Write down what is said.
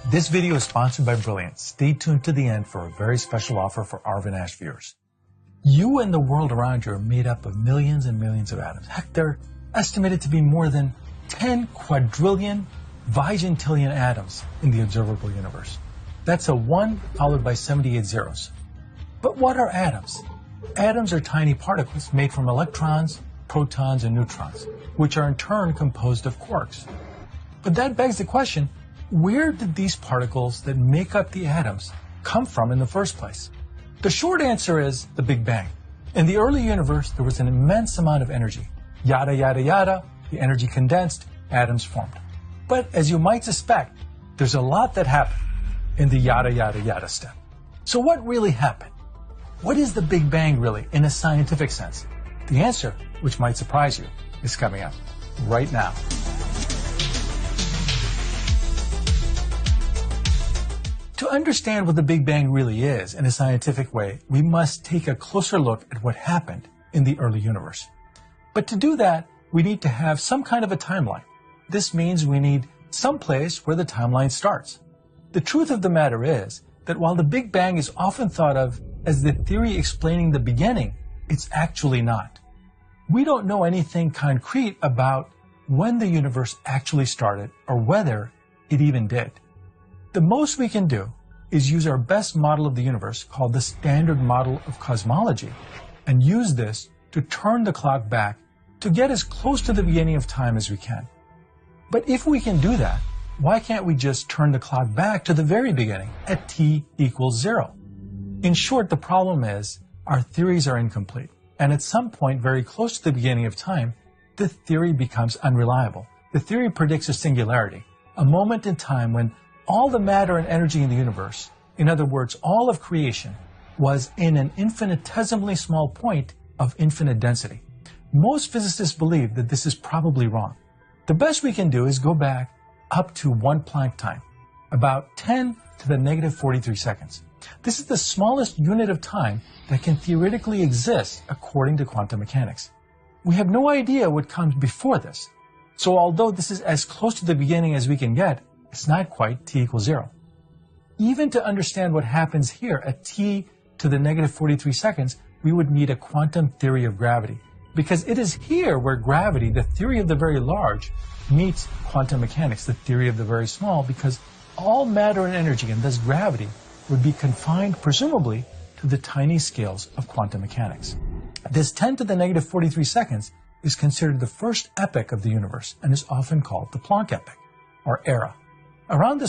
This video is sponsored by Brilliant. Stay tuned to the end for a very special offer for Arvin Ash viewers. You and the world around you are made up of millions and millions of atoms. Heck, they're estimated to be more than 10 quadrillion vigintillion atoms in the observable universe. That's a 1 followed by 78 zeros. But what are atoms? Atoms are tiny particles made from electrons, protons, and neutrons, which are in turn composed of quarks. But that begs the question, where did these particles that make up the atoms come from in the first place? The short answer is the Big Bang. In the early universe, there was an immense amount of energy. Yada, yada, yada, the energy condensed, atoms formed. But as you might suspect, there's a lot that happened in the yada, yada, yada step. So what really happened? What is the Big Bang really in a scientific sense? The answer, which might surprise you, is coming up right now. To understand what the Big Bang really is in a scientific way, we must take a closer look at what happened in the early universe. But to do that, we need to have some kind of a timeline. This means we need some place where the timeline starts. The truth of the matter is that while the Big Bang is often thought of as the theory explaining the beginning, it's actually not. We don't know anything concrete about when the universe actually started or whether it even did. The most we can do is use our best model of the universe, called the Standard Model of Cosmology, and use this to turn the clock back to get as close to the beginning of time as we can. But if we can do that, why can't we just turn the clock back to the very beginning at t equals 0? In short, the problem is our theories are incomplete, and at some point very close to the beginning of time, the theory becomes unreliable. The theory predicts a singularity, a moment in time when all the matter and energy in the universe, in other words, all of creation, was in an infinitesimally small point of infinite density. Most physicists believe that this is probably wrong. The best we can do is go back up to 1 Planck time, about 10 to the negative 43 seconds. This is the smallest unit of time that can theoretically exist according to quantum mechanics. We have no idea what comes before this. So although this is as close to the beginning as we can get, it's not quite t equals 0. Even to understand what happens here at t to the negative 43 seconds, we would need a quantum theory of gravity, because it is here where gravity, the theory of the very large, meets quantum mechanics, the theory of the very small, because all matter and energy, and thus gravity, would be confined, presumably, to the tiny scales of quantum mechanics. This 10 to the negative 43 seconds is considered the first epoch of the universe and is often called the Planck epoch, or era. Around this